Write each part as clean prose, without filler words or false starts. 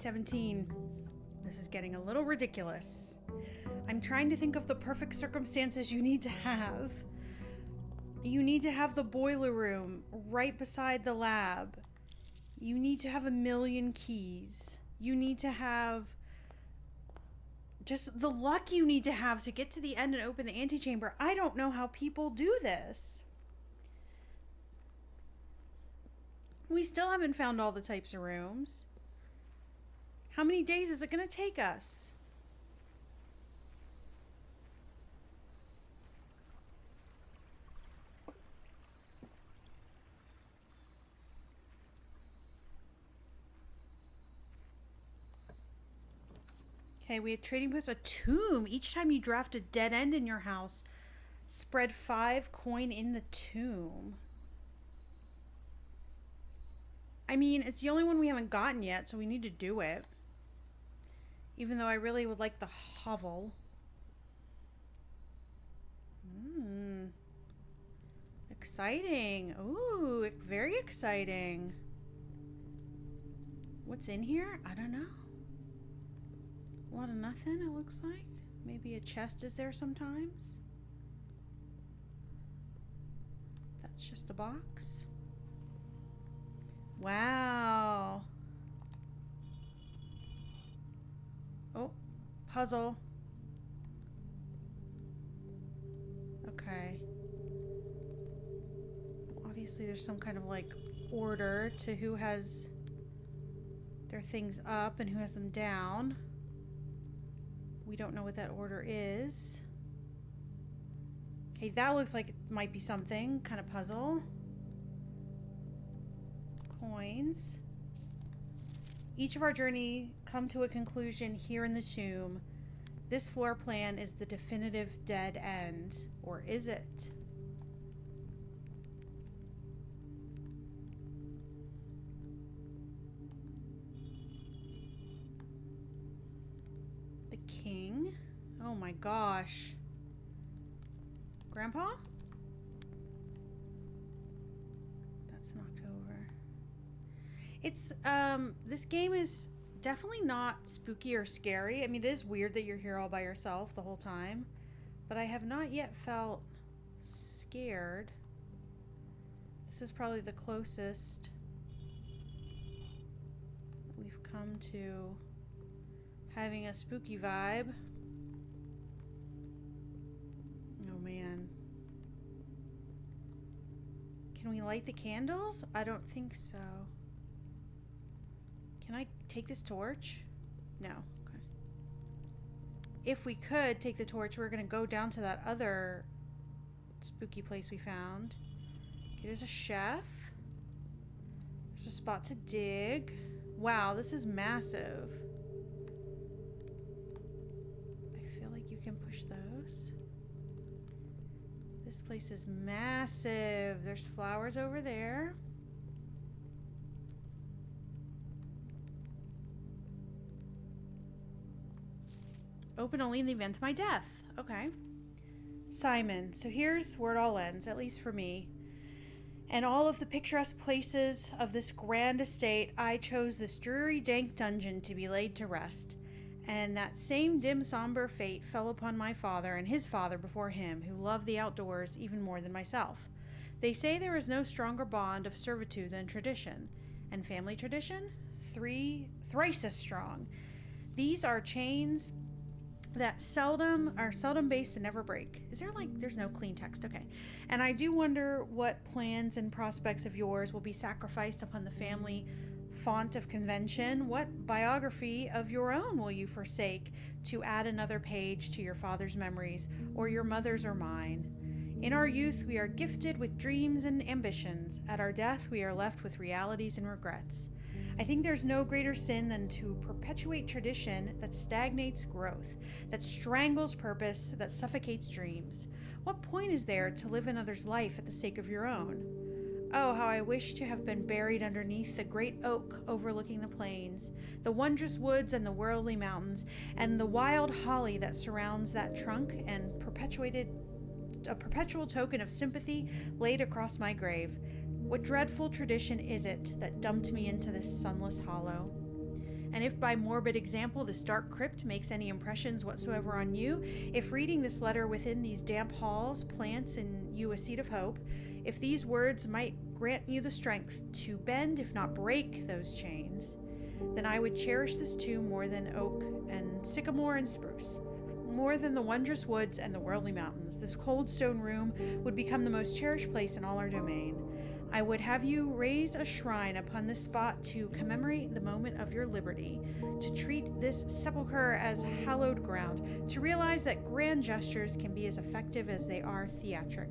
2017. This is getting a little ridiculous. I'm trying to think of the perfect circumstances you need to have. You need to have the boiler room right beside the lab. You need to have 1,000,000 keys. You need to have just the luck you need to have to get to the end and open the antechamber. I don't know how people do this. We still haven't found all the types of rooms. How many days is it going to take us? Okay, we had trading posts, a tomb. Each time you draft a dead end in your house, spread 5 coin in the tomb. I mean, it's the only one we haven't gotten yet, so we need to do it. Even though I really would like the hovel. Exciting. Ooh, very exciting. What's in here? I don't know. A lot of nothing, it looks like. Maybe a chest is there sometimes. That's just a box. Wow. Oh, puzzle. Okay. Obviously there's some kind of like order to who has their things up and who has them down. We don't know what that order is. Okay, that looks like it might be something. Kind of puzzle. Coins. Each of our journey come to a conclusion here in the tomb. This floor plan is the definitive dead end. Or is it? The king? Oh my gosh. Grandpa? That's knocked over. It's, this game is definitely not spooky or scary. I mean, it is weird that you're here all by yourself the whole time, but I have not yet felt scared. This is probably the closest we've come to having a spooky vibe. Oh man. Can we light the candles? I don't think so. Can I take this torch? No. Okay. If we could take the torch, we're going to go down to that other spooky place we found. Okay, there's a chef. There's a spot to dig. Wow, this is massive. I feel like you can push those. This place is massive. There's flowers over there. Open only in the event of my death. Okay. Simon. So here's where it all ends, at least for me. And all of the picturesque places of this grand estate, I chose this dreary, dank dungeon to be laid to rest. And that same dim, somber fate fell upon my father and his father before him, who loved the outdoors even more than myself. They say there is no stronger bond of servitude than tradition. And family tradition? Thrice as strong. These are chains that are seldom based and never break. Is there there's no clean text, okay. And I do wonder what plans and prospects of yours will be sacrificed upon the family font of convention. What biography of your own will you forsake to add another page to your father's memories, or your mother's or mine? In our youth, we are gifted with dreams and ambitions. At our death, we are left with realities and regrets. I think there's no greater sin than to perpetuate tradition that stagnates growth, that strangles purpose, that suffocates dreams. What point is there to live another's life at the sake of your own? Oh, how I wish to have been buried underneath the great oak overlooking the plains, the wondrous woods and the worldly mountains, and the wild holly that surrounds that trunk, and a perpetual token of sympathy laid across my grave. What dreadful tradition is it that dumped me into this sunless hollow? And if by morbid example this dark crypt makes any impressions whatsoever on you, if reading this letter within these damp halls plants in you a seed of hope, if these words might grant you the strength to bend, if not break, those chains, then I would cherish this tomb more than oak and sycamore and spruce, more than the wondrous woods and the worldly mountains. This cold stone room would become the most cherished place in all our domain. I would have you raise a shrine upon this spot to commemorate the moment of your liberty, to treat this sepulchre as hallowed ground, to realize that grand gestures can be as effective as they are theatric.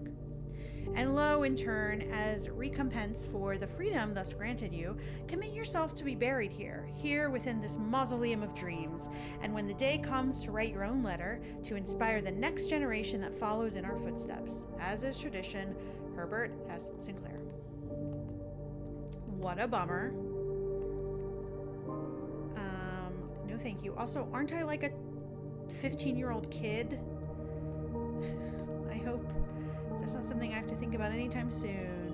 And lo, in turn, as recompense for the freedom thus granted you, commit yourself to be buried here within this mausoleum of dreams. And when the day comes to write your own letter, to inspire the next generation that follows in our footsteps, as is tradition, Herbert S. Sinclair. What a bummer. No thank you. Also, aren't I like a 15-year-old kid? I hope that's not something I have to think about anytime soon.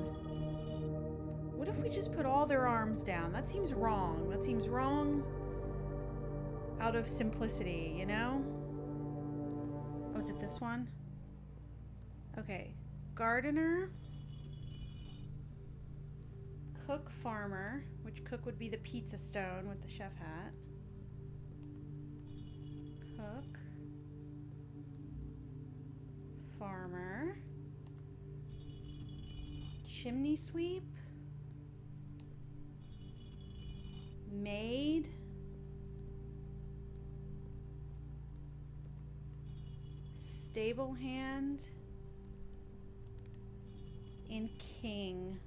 What if we just put all their arms down? That seems wrong. That seems wrong out of simplicity, you know? Oh, is it this one? Okay. Gardener. Cook, farmer, which cook would be the pizza stone with the chef hat. Cook. Farmer. Chimney sweep. Maid. Stable hand. And king.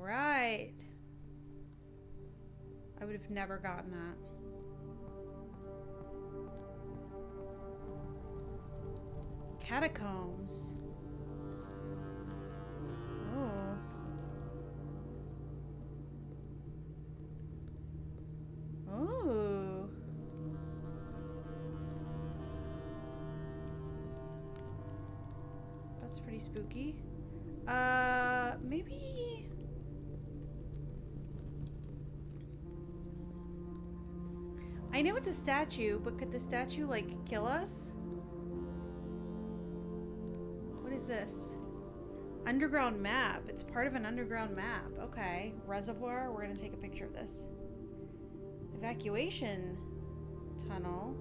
Right. I would have never gotten that. Catacombs. Oh. Oh. That's pretty spooky. Maybe... I know it's a statue, but could the statue, like, kill us? What is this? Underground map. It's part of an underground map. Okay. Reservoir. We're going to take a picture of this. Evacuation tunnel.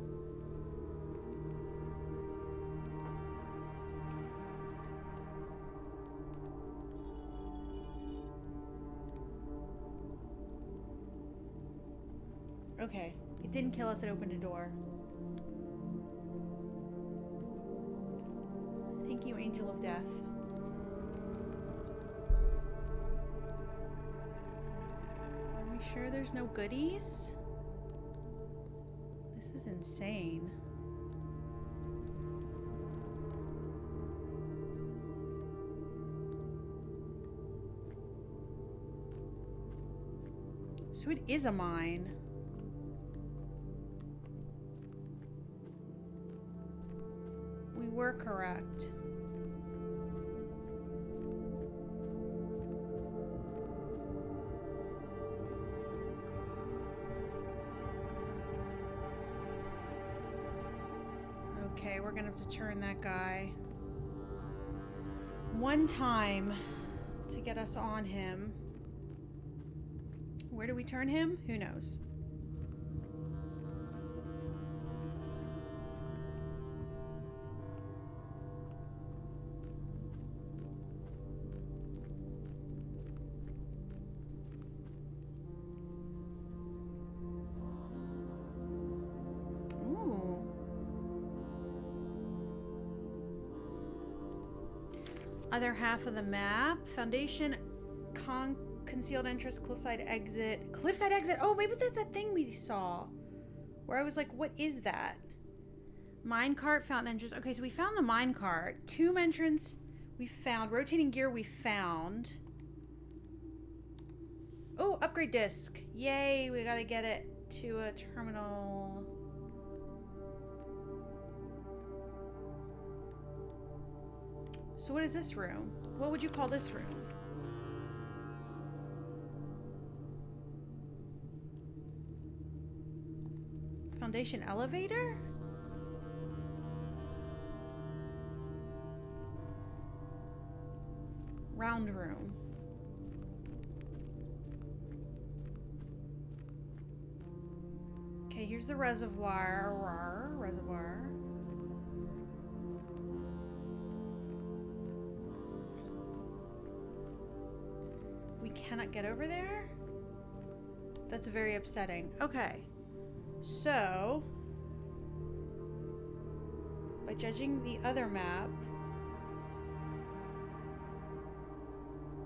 Okay. It didn't kill us, it opened a door. Thank you, Angel of Death. Are we sure there's no goodies? This is insane. So it is a mine. We were correct. Okay, we're gonna have to turn that guy one time to get us on him. Where do we turn him? Who knows? Other half of the map. Foundation, concealed entrance, cliffside exit. Cliffside exit! Oh, maybe that's that thing we saw. Where I was like, what is that? Minecart, fountain entrance. Okay, so we found the minecart. Tomb entrance we found. Rotating gear we found. Oh, upgrade disc. Yay, we gotta get it to a terminal. So what is this room? What would you call this room? Foundation elevator? Round room. Okay, here's the reservoir. Reservoir. We cannot get over there? That's very upsetting. Okay. So, by judging the other map,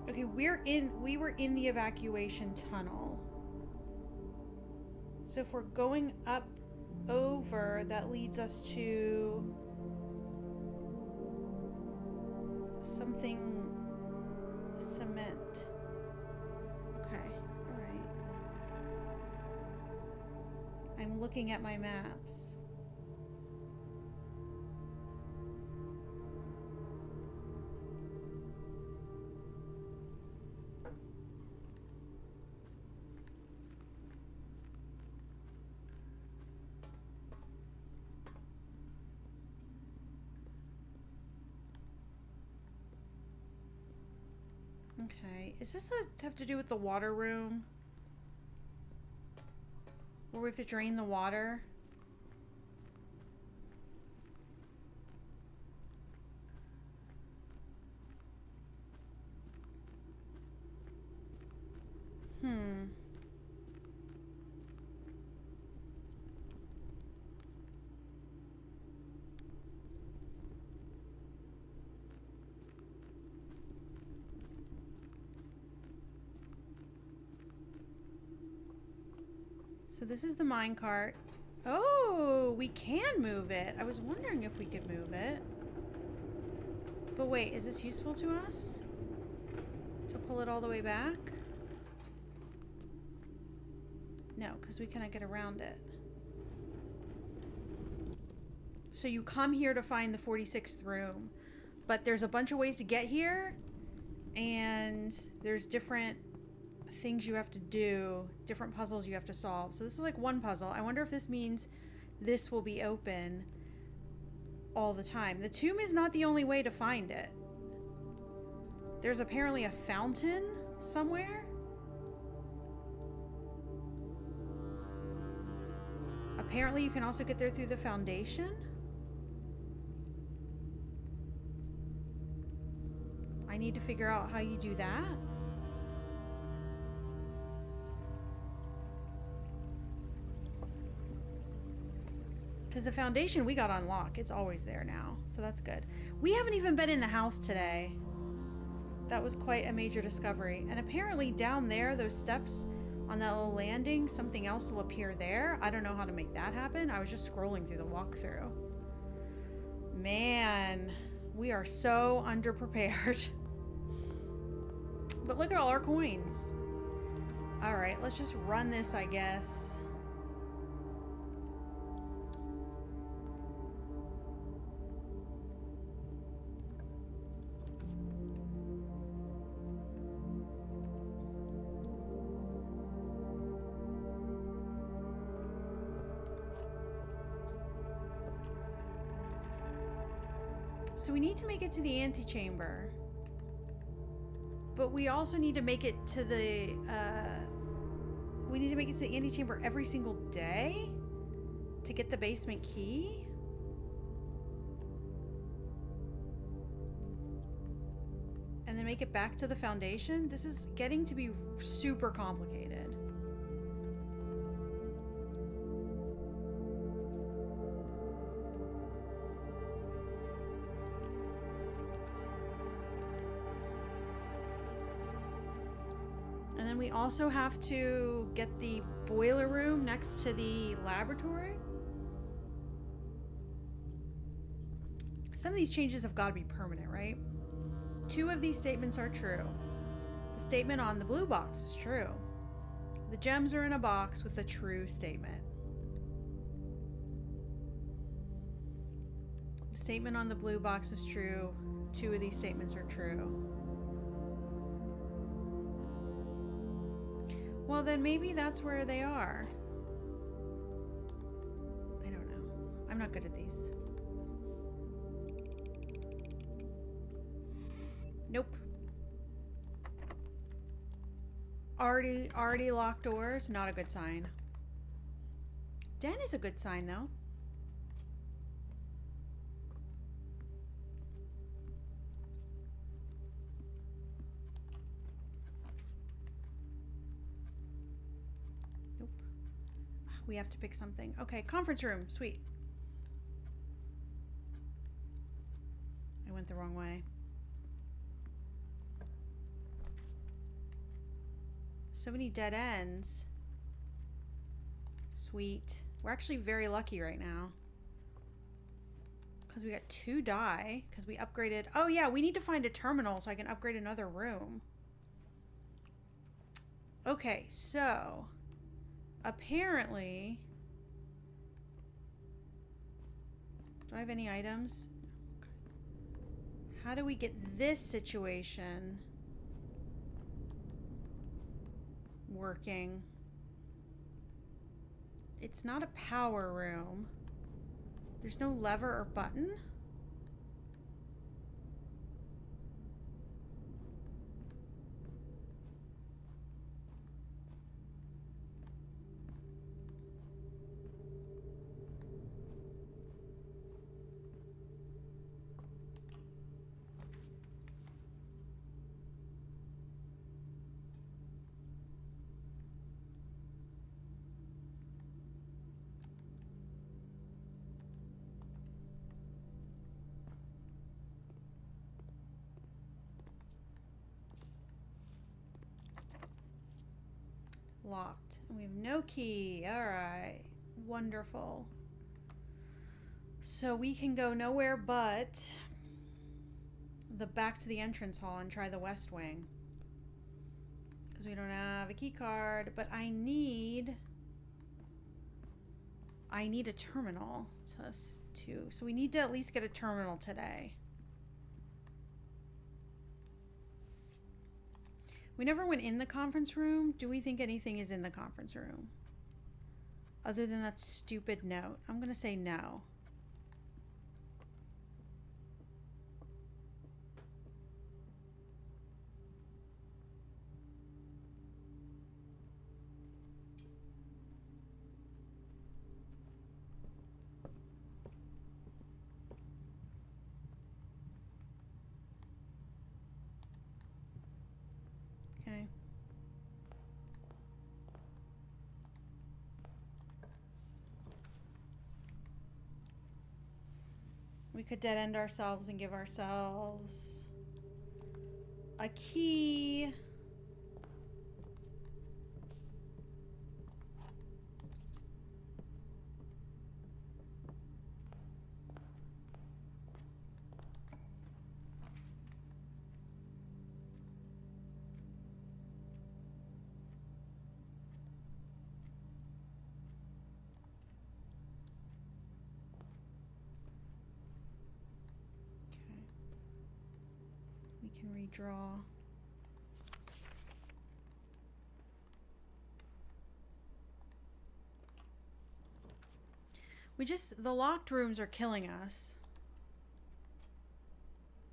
okay, we were in the evacuation tunnel. So if we're going up over, that leads us to something cement. Okay, all right. I'm looking at my maps. Okay, is this have to do with the water room? Where we have to drain the water? So this is the minecart. Oh, we can move it. I was wondering if we could move it. But wait, is this useful to us? To pull it all the way back? No, because we cannot get around it. So you come here to find the 46th room, but there's a bunch of ways to get here, and there's different things you have to do, different puzzles you have to solve. So this is like one puzzle. I wonder if this means this will be open all the time. The tomb is not the only way to find it. There's apparently a fountain somewhere. Apparently you can also get there through the foundation. I need to figure out how you do that. Because the foundation we got on lock. It's always there now. So that's good. We haven't even been in the house today. That was quite a major discovery. And apparently down there, those steps on that little landing, something else will appear there. I don't know how to make that happen. I was just scrolling through the walkthrough. Man, we are so underprepared. But look at all our coins. All right, let's just run this, I guess. So we need to make it to the antechamber. But we also need to make it to the, we need to make it to the antechamber every single day to get the basement key. And then make it back to the foundation. This is getting to be super complicated. And then we also have to get the boiler room next to the laboratory. Some of these changes have got to be permanent, right? 2 of these statements are true. The statement on the blue box is true. The gems are in a box with a true statement. The statement on the blue box is true. 2 of these statements are true. Well, then maybe that's where they are. I don't know. I'm not good at these. Nope. Already locked doors, not a good sign. Den is a good sign, though. Nope. We have to pick something. Okay, conference room. Sweet. I went the wrong way. So many dead ends. Sweet. We're actually very lucky right now. Because we got 2 die. Because we upgraded. Oh yeah, we need to find a terminal so I can upgrade another room. Okay, so. Apparently. Do I have any items? Okay. How do we get this situation working? It's not a power room. There's no lever or button. Locked. And we have no key. Alright. Wonderful. So we can go nowhere but the back to the entrance hall and try the west wing. Because we don't have a key card. But I need a terminal too. So we need to at least get a terminal today. We never went in the conference room. Do we think anything is in the conference room? Other than that stupid note. I'm going to say no. Okay. We could dead end ourselves and give ourselves a key. Can redraw. The locked rooms are killing us.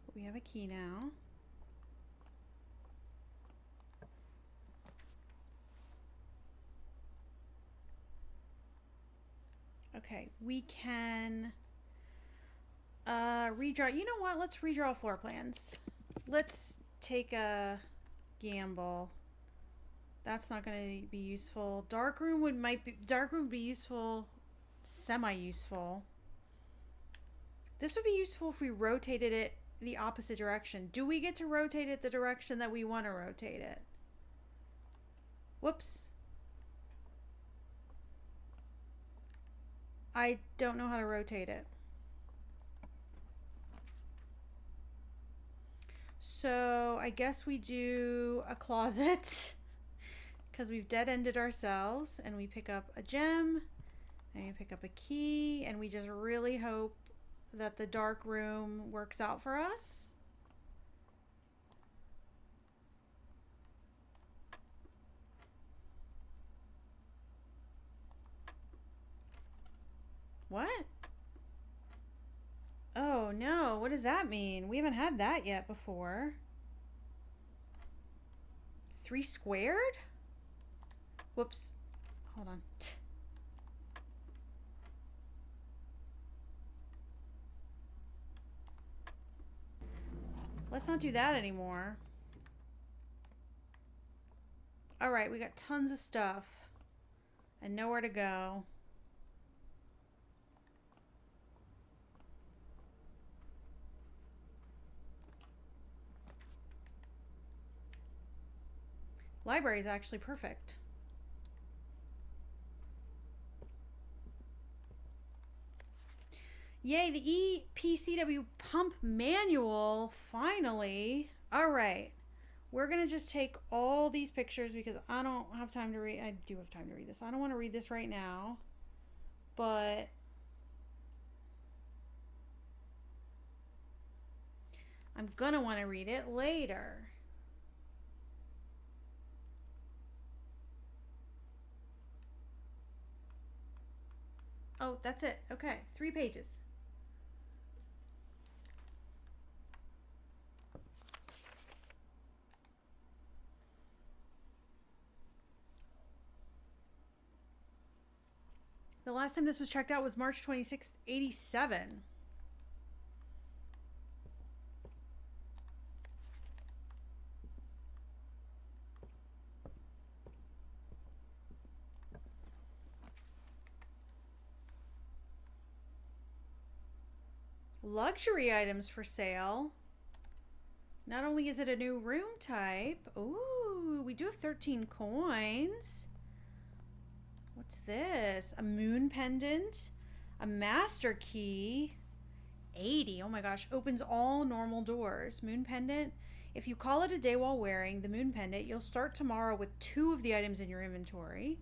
But we have a key now. Okay, we can redraw. You know what? Let's redraw floor plans. Let's take a gamble. That's not going to be useful. Dark room would be useful, semi-useful. This would be useful if we rotated it the opposite direction. Do we get to rotate it the direction that we want to rotate it? Whoops. I don't know how to rotate it. So I guess we do a closet because we've dead-ended ourselves, and we pick up a gem and we pick up a key, and we just really hope that the dark room works out for us. What? Oh no, what does that mean? We haven't had that yet before. 3 squared? Whoops. Hold on. Let's not do that anymore. Alright, we got tons of stuff. And nowhere to go. Library is actually perfect. Yay, the EPCW pump manual, finally. All right, we're gonna just take all these pictures because I don't have time to read. I do have time to read this. I don't want to read this right now, but I'm gonna want to read it later. Oh, that's it. Okay, 3 pages. The last time this was checked out was March 26th, 87. Luxury items for sale. Not only is it a new room type. Ooh, we do have 13 coins. What's this? A moon pendant. A master key. 80. Oh my gosh. Opens all normal doors. Moon pendant. If you call it a day while wearing the moon pendant, you'll start tomorrow with 2 of the items in your inventory.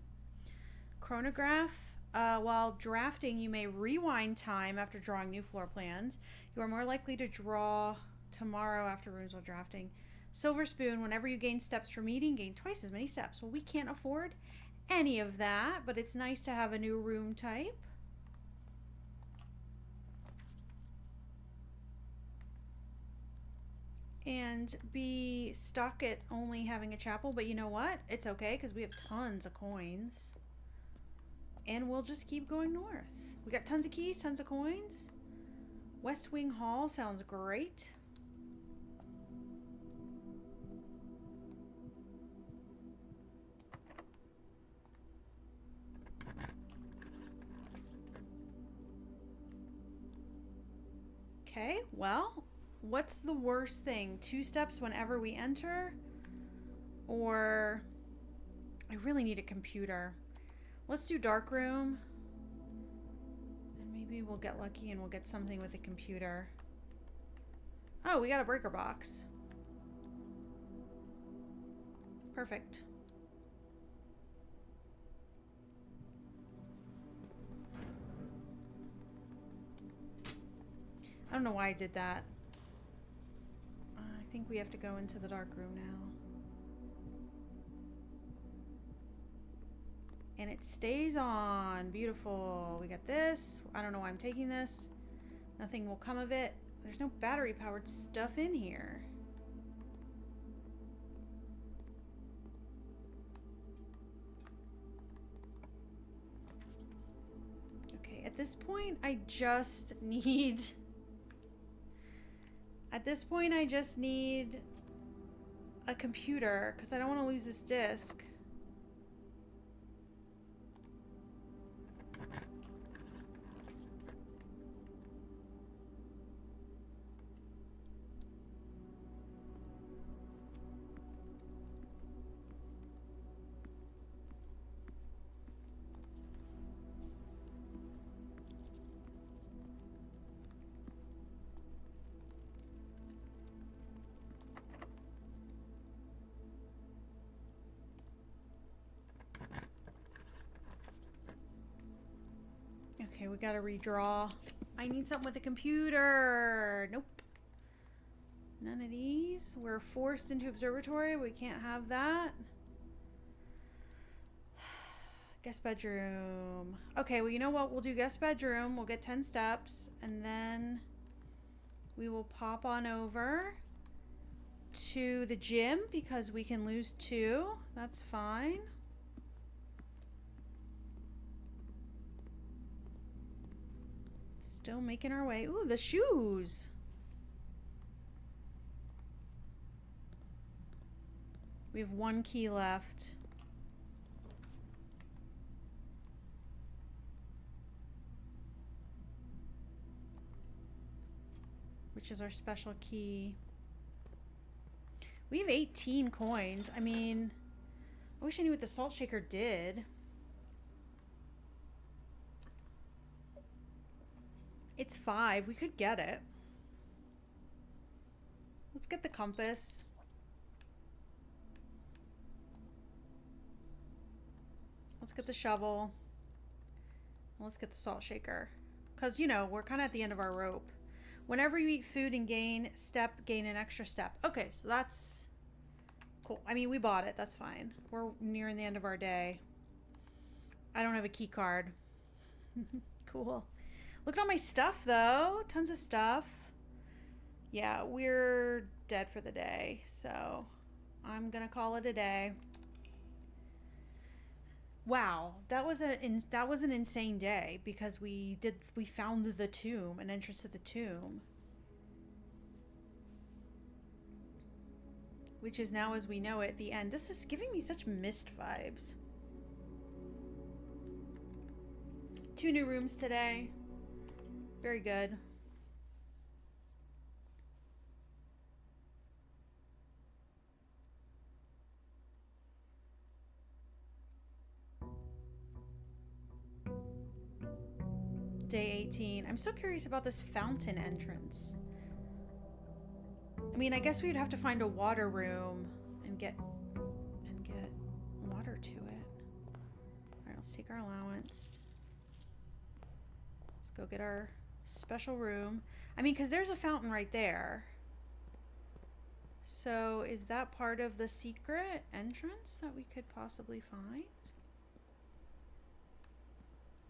Chronograph. While drafting, you may rewind time after drawing new floor plans. You are more likely to draw tomorrow after rooms while drafting. Silver spoon. Whenever you gain steps from eating, gain twice as many steps. Well, we can't afford any of that, but it's nice to have a new room type. And be stuck at only having a chapel, but you know what? It's okay because we have tons of coins. And we'll just keep going north. We got tons of keys, tons of coins. West Wing Hall sounds great. Okay, well, what's the worst thing? 2 steps whenever we enter? Or I really need a computer. Let's do dark room. And maybe we'll get lucky and we'll get something with a computer. Oh, we got a breaker box. Perfect. I don't know why I did that. I think we have to go into the dark room now. And it stays on. Beautiful. We got this. I don't know why I'm taking this. Nothing will come of it. There's no battery powered stuff in here. Okay, at this point I just need a computer because I don't want to lose this disc. Okay, we gotta redraw. I need something with a computer. Nope. None of these. We're forced into observatory. We can't have that. Guest bedroom. Okay, well, you know what? We'll do guest bedroom. We'll get 10 steps. And then we will pop on over to the gym because we can lose 2. That's fine. Still making our way. Ooh, the shoes. We have 1 key left. Which is our special key. We have 18 coins. I mean, I wish I knew what the salt shaker did. It's 5. We could get it. Let's get the compass. Let's get the shovel. Let's get the salt shaker. Because, you know, we're kind of at the end of our rope. Whenever you eat food and gain an extra step. Okay, so that's cool. I mean, we bought it. That's fine. We're nearing the end of our day. I don't have a key card. Cool. Look at all my stuff, though. Tons of stuff. Yeah, we're dead for the day. So I'm going to call it a day. Wow, that was an insane day because we found the tomb, an entrance to the tomb, which is now, as we know it, the end. This is giving me such Mist vibes. 2 new rooms today. Very good. Day 18. I'm so curious about this fountain entrance. I mean, I guess we'd have to find a water room and get water to it. All right, let's take our allowance. Let's go get our special room. I mean, because there's a fountain right there. So is that part of the secret entrance that we could possibly find?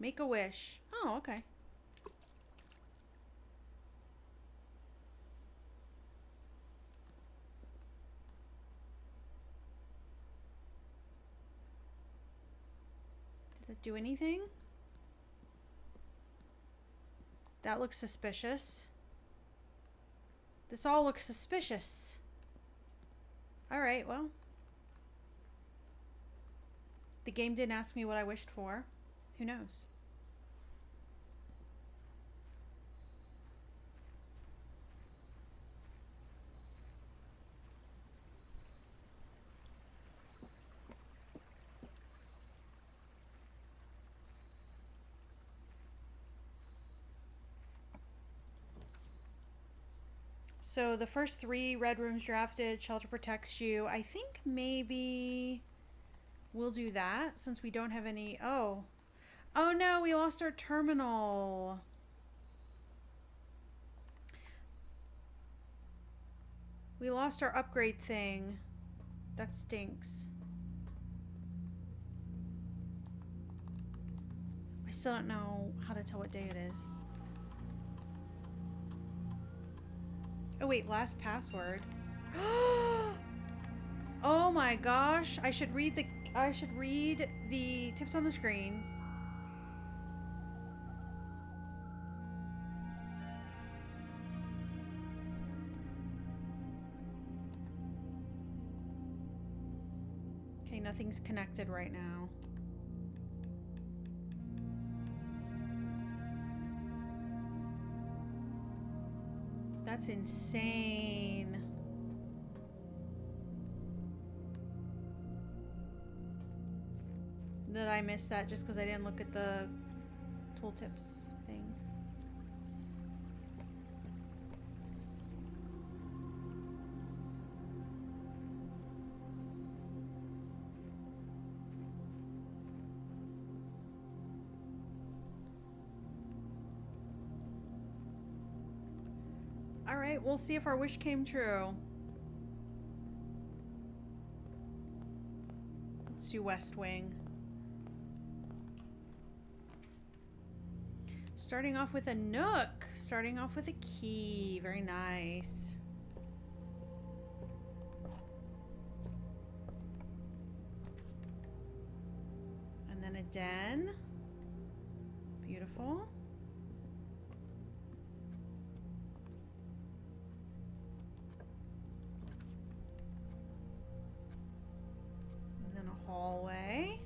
Make a wish. Oh, okay. Did that do anything? That looks suspicious. This all looks suspicious. All right, well. The game didn't ask me what I wished for. Who knows? So the first 3 red rooms drafted, shelter protects you. I think maybe we'll do that since we don't have any. Oh no, we lost our terminal. We lost our upgrade thing. That stinks. I still don't know how to tell what day it is. Oh wait, last password. Oh my gosh, I should read the tips on the screen. Okay, nothing's connected right now. That's insane. Did I miss that just because I didn't look at the tooltips thing? Alright, we'll see if our wish came true. Let's do West Wing. Starting off with a nook. Starting off with a key. Very nice. And then a den. Beautiful. And then a hallway.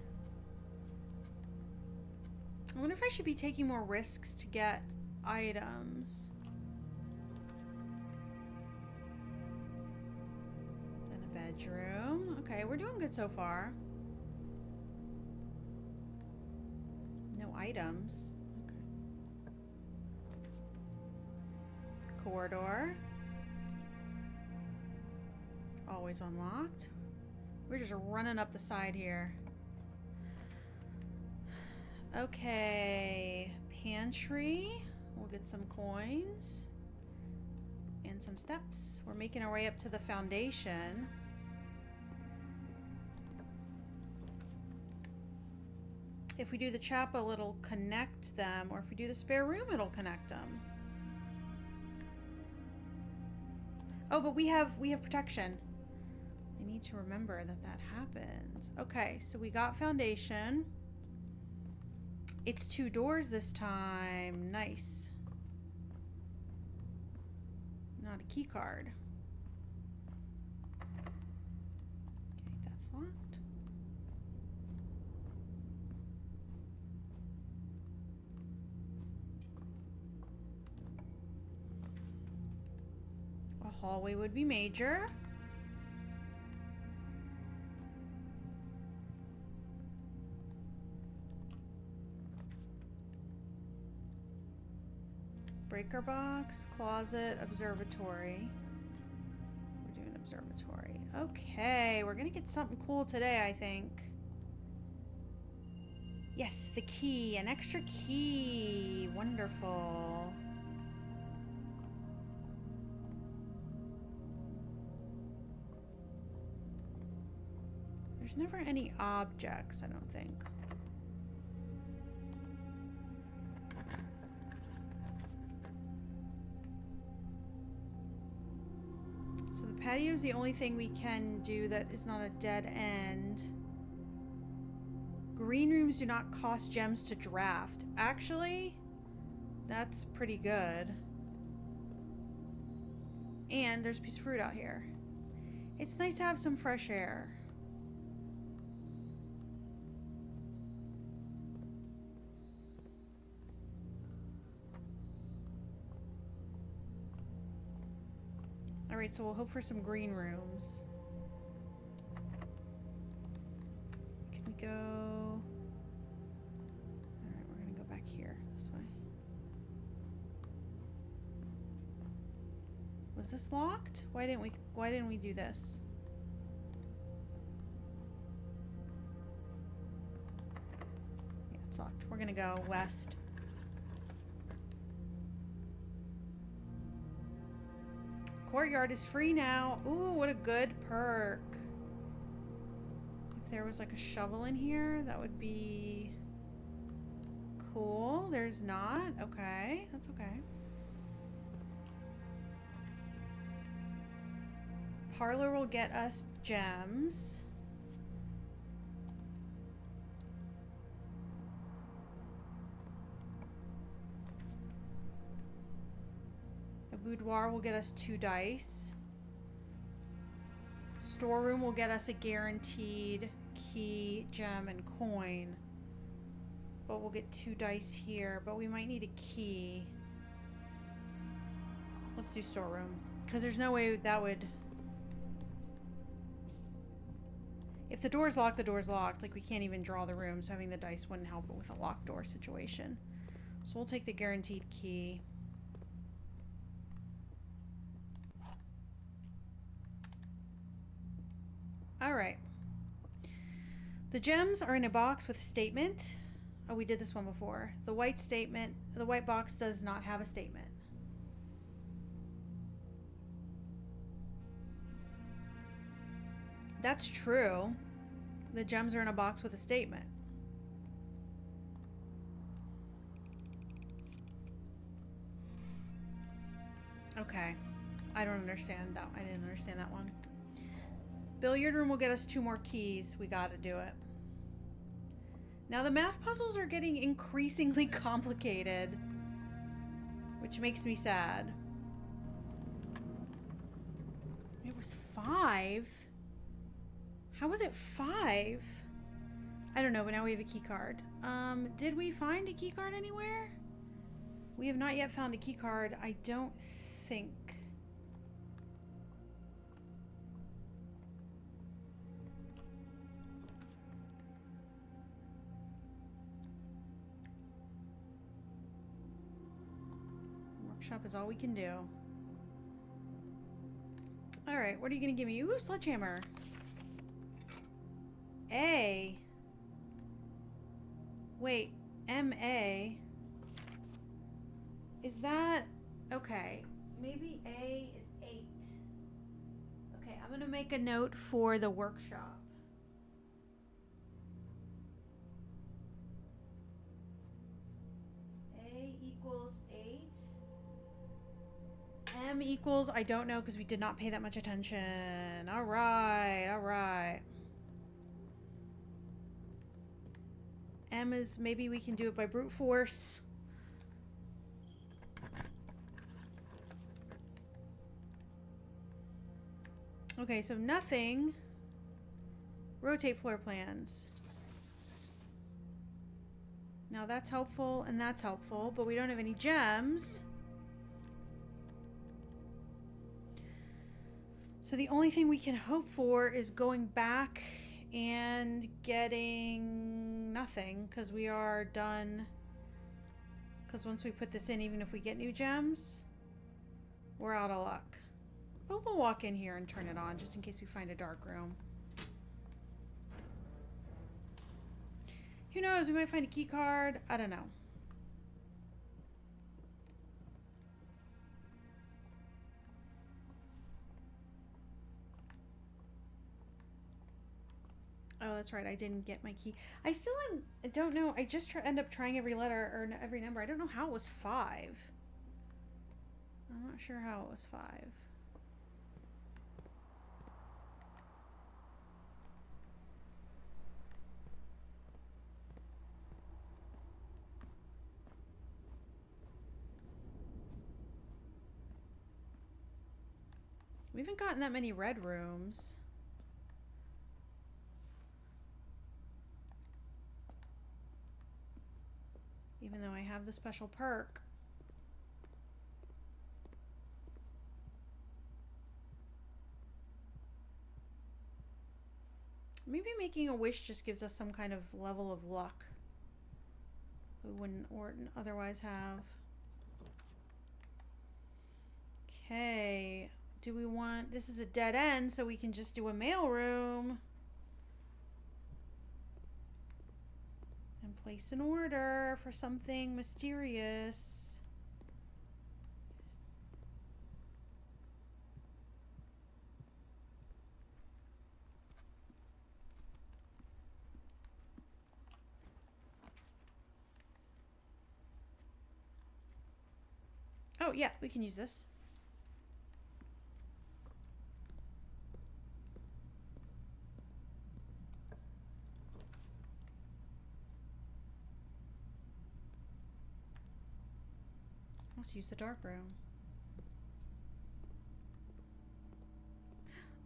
I wonder if I should be taking more risks to get items. Then a bedroom. Okay, we're doing good so far. No items. Okay. Corridor. Always unlocked. We're just running up the side here. Okay, pantry. We'll get some coins and some steps. We're making our way up to the foundation. If we do the chapel, it'll connect them, or if we do the spare room, it'll connect them. Oh, but we have protection. I need to remember that that happens. Okay, so we got foundation. It's 2 doors this time. Nice. Not a key card. Okay, that's locked. A hallway would be major. Breaker box, closet, observatory. We're doing observatory. Okay, we're gonna get something cool today, I think. Yes, the key, an extra key. Wonderful. There's never any objects, I don't think. Patio is the only thing we can do that is not a dead end. Green rooms do not cost gems to draft. Actually, that's pretty good. And there's a piece of fruit out here. It's nice to have some fresh air. Alright, so we'll hope for some green rooms. Can we go... Alright, we're gonna go back here, this way. Was this locked? Why didn't we do this? Yeah, it's locked. We're gonna go west. Courtyard is free now. Ooh, what a good perk. If there was like a shovel in here, that would be cool. There's not. Okay, that's okay. Parlor will get us gems. Boudoir will get us 2 dice. Storeroom will get us a guaranteed key, gem, and coin. But we'll get 2 dice here. But we might need a key. Let's do storeroom. Because there's no way that would... If the door's locked, the door's locked. Like, we can't even draw the room, so having the dice wouldn't help it with a locked door situation. So we'll take the guaranteed key. Alright. The gems are in a box with a statement. Oh, we did this one before. The white box does not have a statement. That's true. The gems are in a box with a statement. Okay. I don't understand that. I didn't understand that one. Billiard room will get us 2 more keys. We gotta do it. Now the math puzzles are getting increasingly complicated, which makes me sad. It was 5? How was it 5? I don't know, but now we have a key card. Did we find a key card anywhere? We have not yet found a key card, I don't think. Workshop is all we can do. Alright, what are you gonna give me? Ooh, sledgehammer. A. Wait, M-A. Is that... Okay, maybe A is 8. Okay, I'm gonna make a note for the workshop. A equals 8. M equals, I don't know because we did not pay that much attention. Alright, alright. M is, maybe we can do it by brute force. Okay, so nothing. Rotate floor plans. Now that's helpful and that's helpful, but we don't have any gems. So the only thing we can hope for is going back and getting nothing, because we are done. Because once we put this in, even if we get new gems, we're out of luck. But we'll walk in here and turn it on just in case we find a dark room. Who knows? We might find a key card. I don't know. Oh, that's right. I didn't get my key. I still don't know. I just end up trying every letter or every number. I don't know how it was 5. I'm not sure how it was 5. We haven't gotten that many red rooms. Even though I have the special perk. Maybe making a wish just gives us some kind of level of luck we wouldn't otherwise have. Okay. Do we want... This is a dead end, so we can just do a mail room. And place an order for something mysterious. Oh, yeah, we can use this. Let's use the dark room.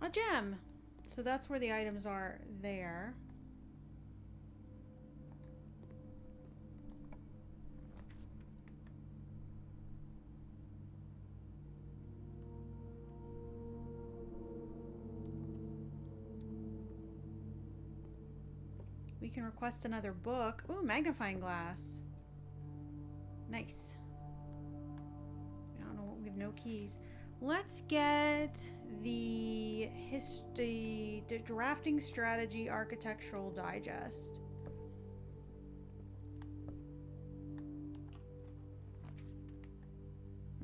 A gem! So that's where the items are there. We can request another book. Ooh, magnifying glass. Nice. I don't know, we have no keys. Let's get the history, the drafting strategy architectural digest.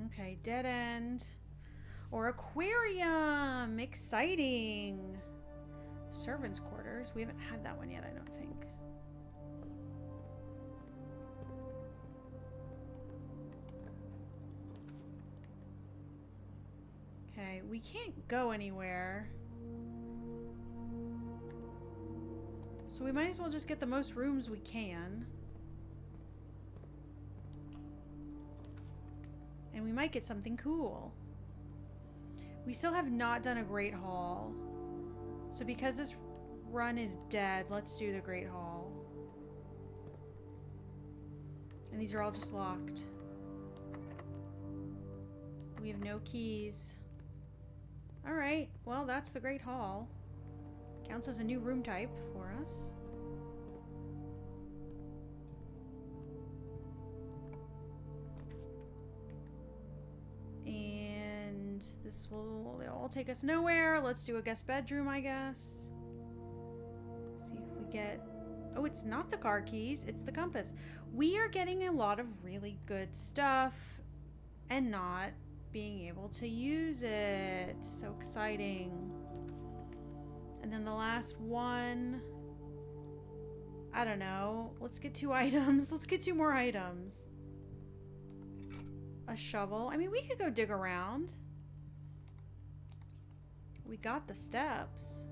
Okay, dead end. Or aquarium. Exciting. Servants' quarters. We haven't had that one yet, I don't think. Okay, we can't go anywhere. So we might as well just get the most rooms we can. And we might get something cool. We still have not done a Great Hall. So because this run is dead, let's do the Great Hall. And these are all just locked. We have no keys. Alright, well that's the Great Hall. Counts as a new room type for us. And this will all take us nowhere. Let's do a guest bedroom, I guess. See if we get... Oh, it's not the car keys, it's the compass. We are getting a lot of really good stuff and not being able to use it. So exciting. And then the last one, I don't know. Let's get 2 items. Let's get 2 more items. A shovel. I mean, we could go dig around. We got the steps.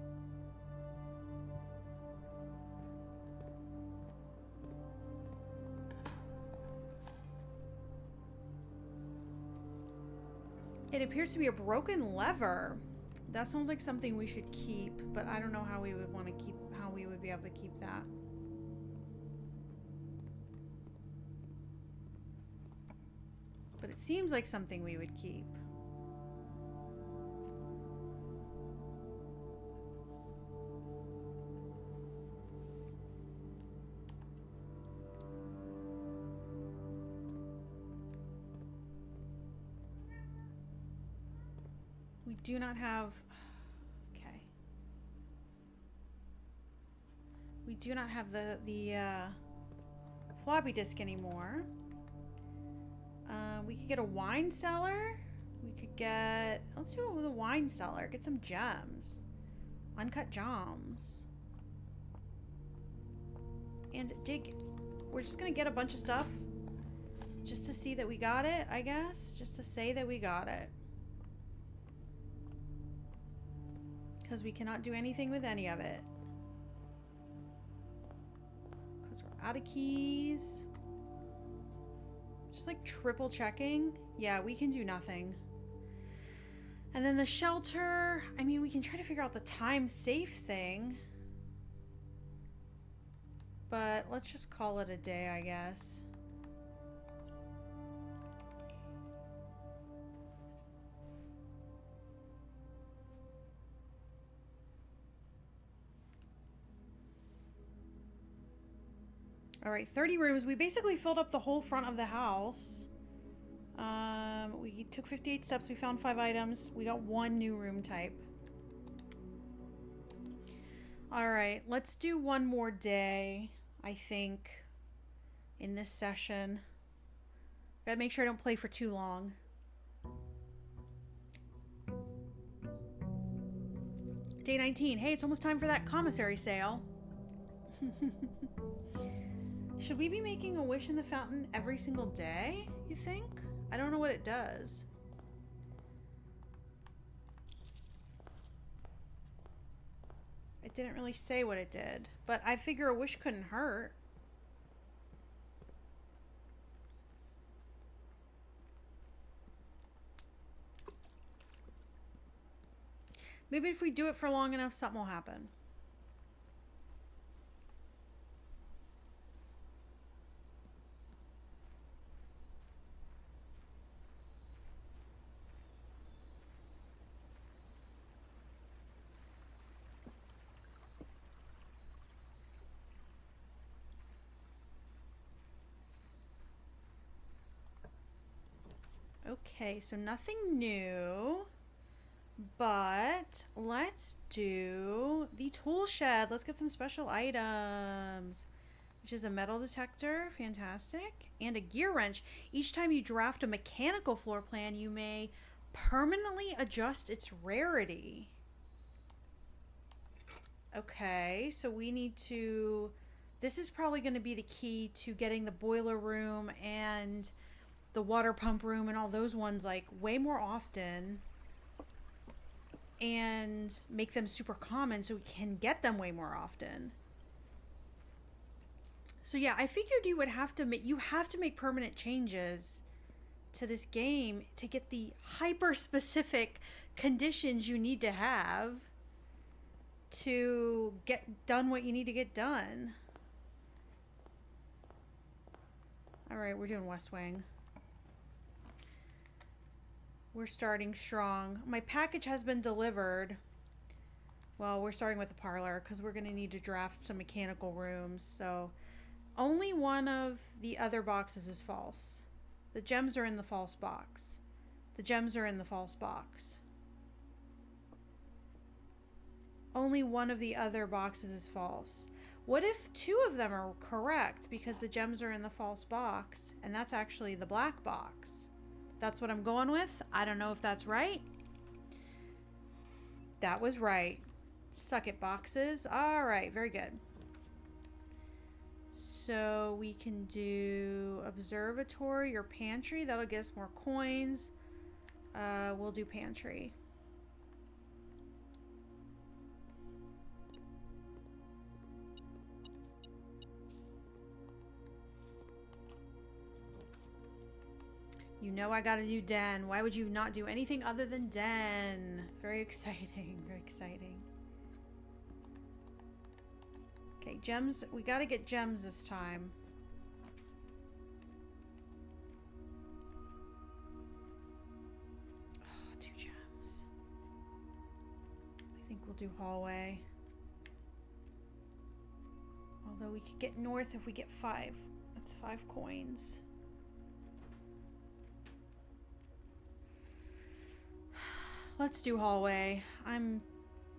It appears to be a broken lever. That sounds like something we should keep, but I don't know how we would want to keep, how we would be able to keep that. But it seems like something we would keep. We do not have... Okay. We do not have the floppy disk anymore. We could get a wine cellar. We could get... Let's do it with a wine cellar. Get some gems. Uncut gems. And dig... We're just gonna get a bunch of stuff. Just to see that we got it, I guess. Just to say that we got it. Because we cannot do anything with any of it. Because we're out of keys. Just like triple checking. Yeah, we can do nothing. And then the shelter. I mean, we can try to figure out the time safe thing. But let's just call it a day, I guess. All right, 30 rooms. We basically filled up the whole front of the house. We took 58 steps. We found 5 items. We got 1 new room type. All right, let's do one more day, I think, in this session. Gotta make sure I don't play for too long. Day 19. Hey, it's almost time for that commissary sale. Should we be making a wish in the fountain every single day, you think? I don't know what it does. It didn't really say what it did, but I figure a wish couldn't hurt. Maybe if we do it for long enough, something will happen. Okay, so nothing new, but let's do the tool shed. Let's get some special items, which is a metal detector, fantastic, and a gear wrench. Each time you draft a mechanical floor plan, you may permanently adjust its rarity. Okay, so we need to, this is probably going to be the key to getting the boiler room and the water pump room and all those ones like way more often. and make them super common so we can get them way more often. So yeah, I figured you have to make permanent changes to this game to get the hyper specific conditions you need to have to get done what you need to get done. All right, we're doing West Wing. We're starting strong. My package has been delivered. Well, we're starting with the parlor because we're going to need to draft some mechanical rooms. So only one of the other boxes is false. The gems are in the false box. The gems are in the false box. Only one of the other boxes is false. What if two of them are correct because the gems are in the false box and that's actually the black box? That's what I'm going with. I don't know if that's right. That was right. Suck it, boxes. All right, very good. So we can do observatory or pantry. That'll get us more coins. We'll do pantry. You know I gotta do den. Why would you not do anything other than den? Very exciting, very exciting. Okay, gems. We gotta get gems this time. Oh, 2 gems. I think we'll do hallway. Although we could get north if we get 5. That's 5 coins. Let's do hallway. I'm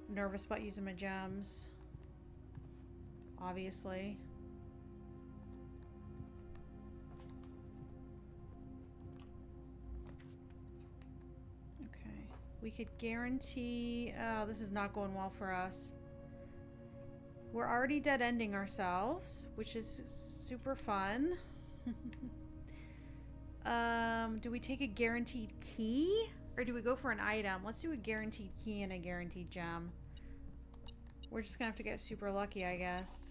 nervous about using my gems. Obviously. Okay. We could guarantee... Oh, this is not going well for us. We're already dead-ending ourselves, which is super fun. Do we take a guaranteed key? Or do we go for an item? Let's do a guaranteed key and a guaranteed gem. We're just gonna have to get super lucky, I guess.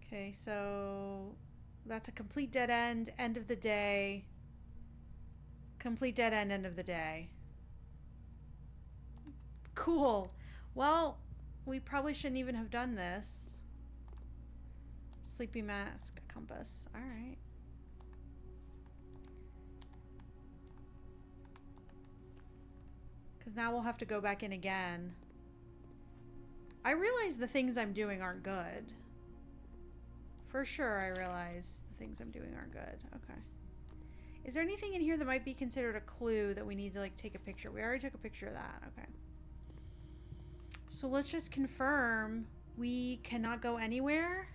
Okay, so that's a complete dead end, end of the day. Complete dead end, end of the day. Cool. Well, we probably shouldn't even have done this. Sleepy mask, compass. All right. Because now we'll have to go back in again. I realize the things I'm doing aren't good. For sure, I realize the things I'm doing aren't good. Okay. Is there anything in here that might be considered a clue that we need to, like, take a picture? We already took a picture of that. Okay. So let's just confirm we cannot go anywhere.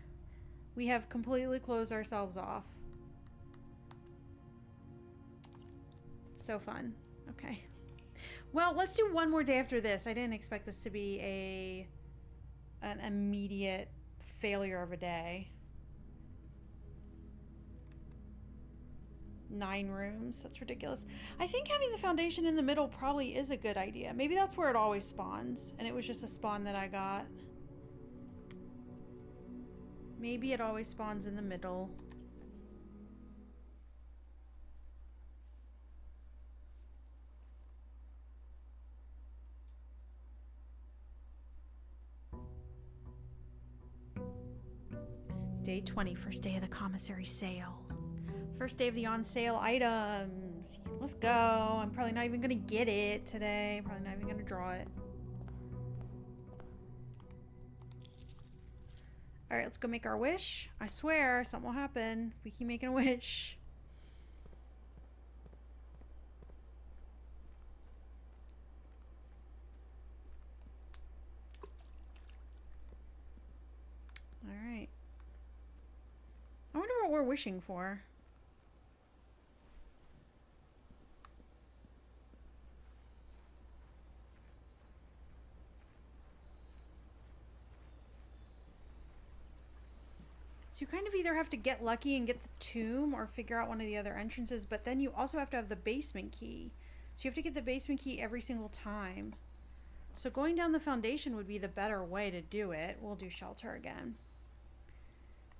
We have completely closed ourselves off. So fun. Okay. Well, let's do one more day after this. I didn't expect this to be an immediate failure of a day. 9 rooms. That's ridiculous. I think having the foundation in the middle probably is a good idea. Maybe that's where it always spawns, and it was just a spawn that I got. Maybe it always spawns in the middle. Day 20, first day of the commissary sale. First day of the on sale items. Let's go. I'm probably not even gonna get it today. Probably not even gonna draw it. Alright, let's go make our wish. I swear, something will happen if we keep making a wish. Alright. I wonder what we're wishing for. either have to get lucky and get the tomb or figure out one of the other entrances, but then you also have to have the basement key. So you have to get the basement key every single time. So going down the foundation would be the better way to do it. We'll do shelter again.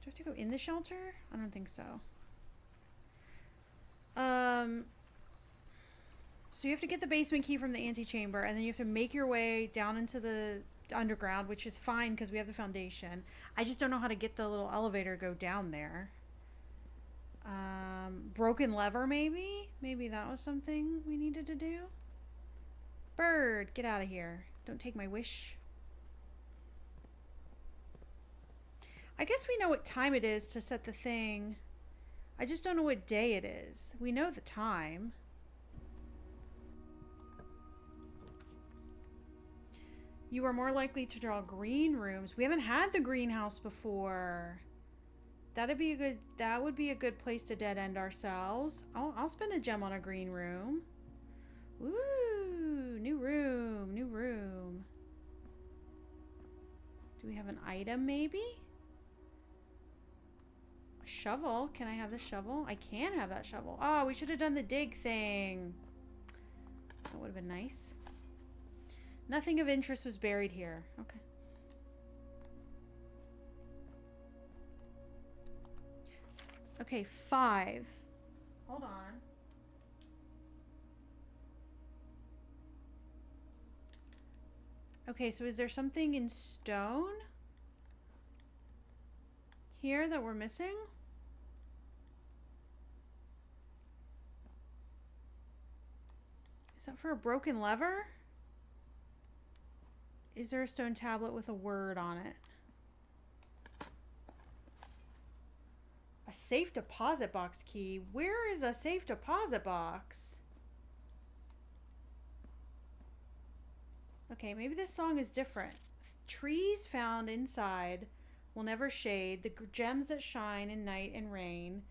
Do I have to go in the shelter? I don't think so. So you have to get the basement key from the antechamber, and then you have to make your way down into the underground, which is fine because we have the foundation. I just don't know how to get the little elevator to go down there. Broken lever, maybe? Maybe that was something we needed to do. Bird, get out of here. Don't take my wish. I guess we know what time it is to set the thing. I just don't know what day it is. We know the time. You are more likely to draw green rooms. We haven't had the greenhouse before. That would be a good place to dead end ourselves. I'll spend a gem on a green room. Woo! New room, new room. Do we have an item maybe? A shovel. Can I have the shovel? I can have that shovel. Oh, we should have done the dig thing. That would have been nice. Nothing of interest was buried here. Okay. Okay, 5. Hold on. Okay, so is there something in stone here that we're missing? Is that for a broken lever? Is there a stone tablet with a word on it? A safe deposit box key. Where is a safe deposit box? Okay, maybe this song is different. Trees found inside will never shade. The gems that shine in night and rain.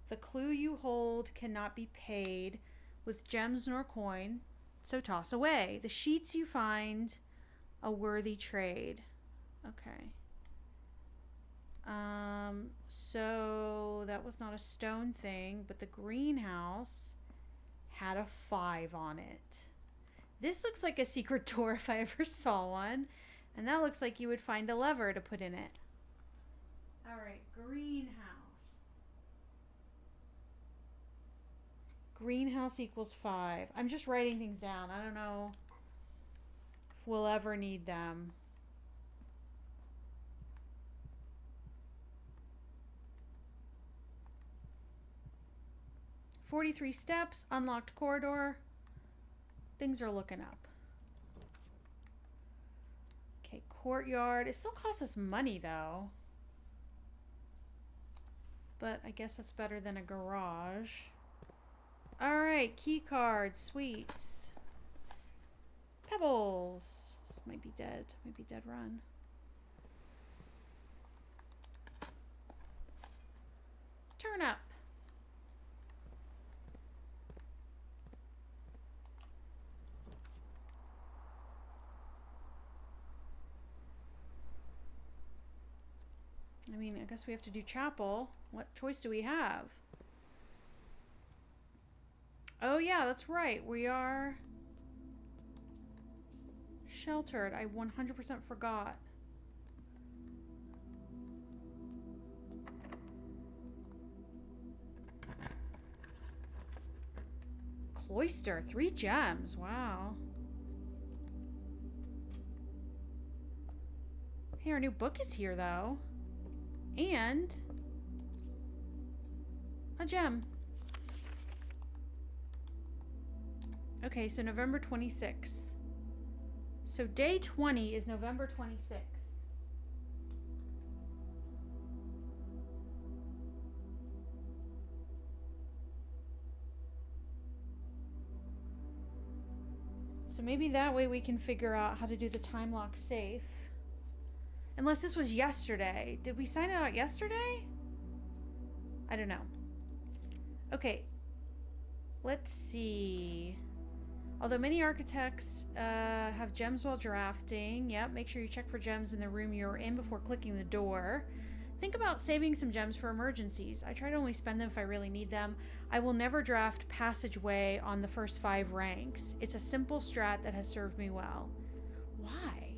The clue you hold cannot be paid with gems nor coin, so toss away. The sheets you find a worthy trade. Okay. So that was not a stone thing, but the greenhouse had a 5 on it. This looks like a secret door if I ever saw one. And that looks like you would find a lever to put in it. Alright, greenhouse. Greenhouse equals 5. I'm just writing things down. I don't know if we'll ever need them. "43 steps, unlocked corridor." Things are looking up. Okay, courtyard. It still costs us money though. But I guess that's better than a garage. Alright, key card, sweets. Pebbles. This might be dead. Might be dead run. Turnip. I mean, I guess we have to do chapel. What choice do we have? Oh yeah, that's right. We are sheltered. I 100% forgot. Cloister, 3 gems. Wow. Hey, our new book is here though. And a gem. Okay, so November 26th. So day 20 is November 26th. So maybe that way we can figure out how to do the time lock safe. Unless this was yesterday. Did we sign it out yesterday? I don't know. Okay. Let's see. Although many architects have gems while drafting. Yep, make sure you check for gems in the room you're in before clicking the door. Think about saving some gems for emergencies. I try to only spend them if I really need them. I will never draft passageway on the first 5 ranks. It's a simple strat that has served me well. Why?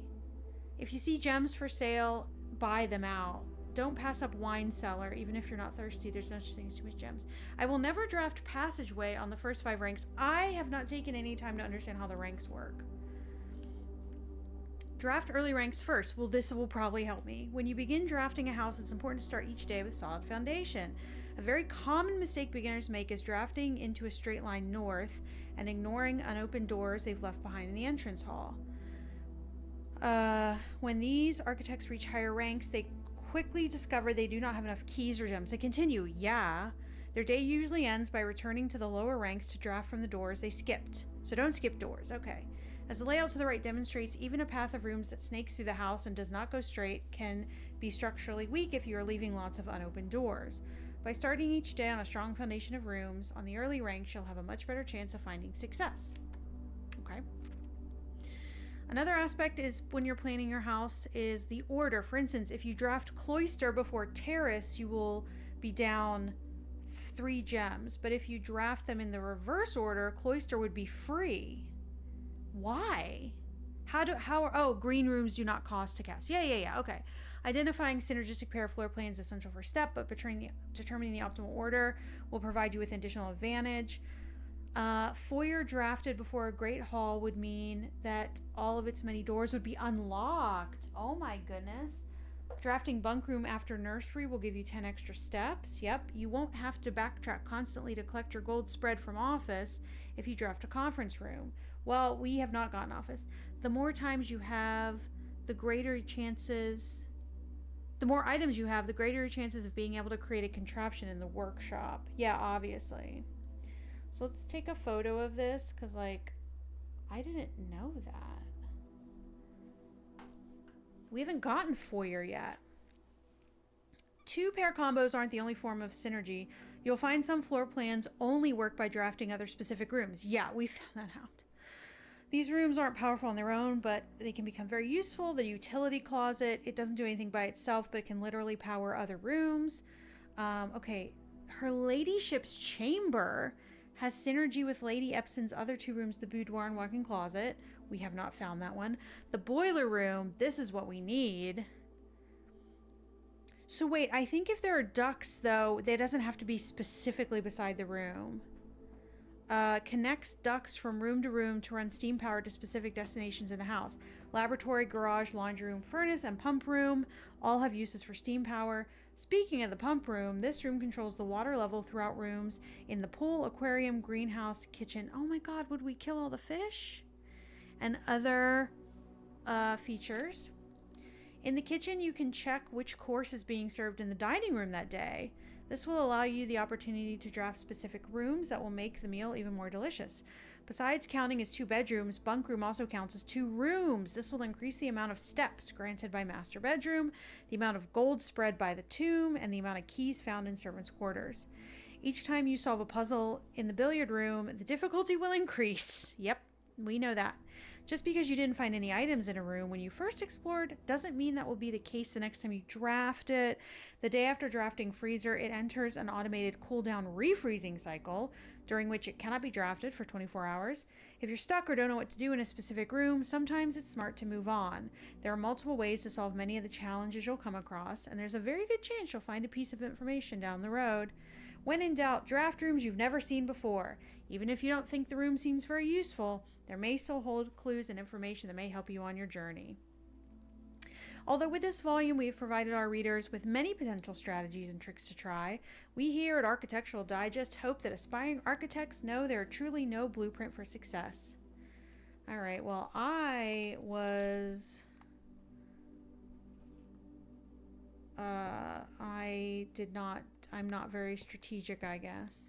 If you see gems for sale, buy them out. Don't pass up wine cellar, even if you're not thirsty. There's no such thing as too much gems. I will never draft passageway on the first 5 ranks. I have not taken any time to understand how the ranks work. Draft early ranks first. Well, this will probably help me. When you begin drafting a house, it's important to start each day with solid foundation. A very common mistake beginners make is drafting into a straight line north and ignoring unopened doors they've left behind in the entrance hall. When these architects reach higher ranks, they quickly discover they do not have enough keys or gems to continue. Yeah. Their day usually ends by returning to the lower ranks to draft from the doors they skipped. So don't skip doors. Okay. As the layout to the right demonstrates, even a path of rooms that snakes through the house and does not go straight can be structurally weak if you are leaving lots of unopened doors. By starting each day on a strong foundation of rooms on the early ranks, you'll have a much better chance of finding success. Okay. Another aspect is when you're planning your house is the order. For instance, if you draft cloister before terrace, you will be down 3 gems. But if you draft them in the reverse order, cloister would be free. Why? Green rooms do not cost to cast. Yeah, okay. Identifying synergistic pair of floor plans is essential first step, but determining the optimal order will provide you with additional advantage. Foyer drafted before a great hall would mean that all of its many doors would be unlocked. Oh my goodness. Drafting bunk room after nursery will give you 10 extra steps. Yep, you won't have to backtrack constantly to collect your gold spread from office if you draft a conference room. Well, we have not gotten office. The more times you have, the greater chances... The more items you have, the greater your chances of being able to create a contraption in the workshop. Yeah, obviously. So let's take a photo of this, because, I didn't know that. We haven't gotten foyer yet. 2 pair combos aren't the only form of synergy. You'll find some floor plans only work by drafting other specific rooms. Yeah, we found that out. These rooms aren't powerful on their own, but they can become very useful. The utility closet, it doesn't do anything by itself, but it can literally power other rooms. Okay, her ladyship's chamber has synergy with Lady Epson's other 2 rooms, the boudoir and walk-in closet. We have not found that one. The boiler room, this is what we need. So wait, I think if there are ducts, though, they doesn't have to be specifically beside the room. Connects ducts from room to room to run steam power to specific destinations in the house. Laboratory, garage, laundry room, furnace, and pump room all have uses for steam power. Speaking of the pump room, this room controls the water level throughout rooms in the pool, aquarium, greenhouse, kitchen. Oh my god, would we kill all the fish? And other features. In the kitchen, you can check which course is being served in the dining room that day. This will allow you the opportunity to draft specific rooms that will make the meal even more delicious. Besides counting as 2 bedrooms, bunk room also counts as 2 rooms. This will increase the amount of steps granted by master bedroom, the amount of gold spread by the tomb, and the amount of keys found in servants' quarters. Each time you solve a puzzle in the billiard room, the difficulty will increase. Yep, we know that. Just because you didn't find any items in a room when you first explored doesn't mean that will be the case the next time you draft it. The day after drafting freezer, it enters an automated cooldown refreezing cycle, during which it cannot be drafted for 24 hours. If you're stuck or don't know what to do in a specific room, sometimes it's smart to move on. There are multiple ways to solve many of the challenges you'll come across, and there's a very good chance you'll find a piece of information down the road. When in doubt, draft rooms you've never seen before. Even if you don't think the room seems very useful, there may still hold clues and information that may help you on your journey. Although with this volume we have provided our readers with many potential strategies and tricks to try, we here at Architectural Digest hope that aspiring architects know there are truly no blueprint for success. Alright, well I'm not very strategic, I guess.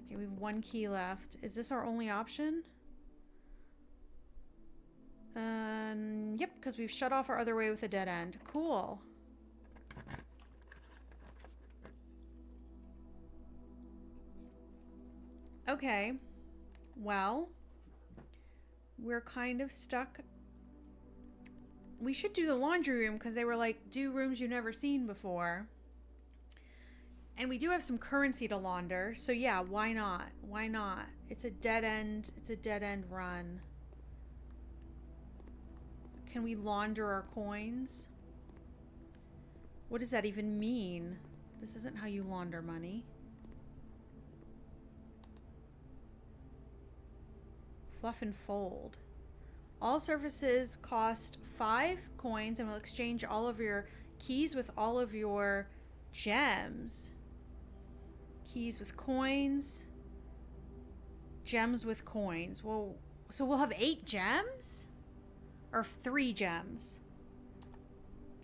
Okay, we have 1 key left. Is this our only option? Yep, because we've shut off our other way with a dead end. Cool. Okay. Well, we're kind of stuck. we should do the laundry room because they were like, do rooms you've never seen before. And we do have some currency to launder. So yeah, why not? Why not? It's a dead end. It's a dead end run. Can we launder our coins? What does that even mean? This isn't how you launder money. Fluff and fold. All surfaces cost 5 coins and will exchange all of your keys with all of your gems. Keys with coins. Gems with coins. Well, so we'll have 8 gems? Or 3 gems?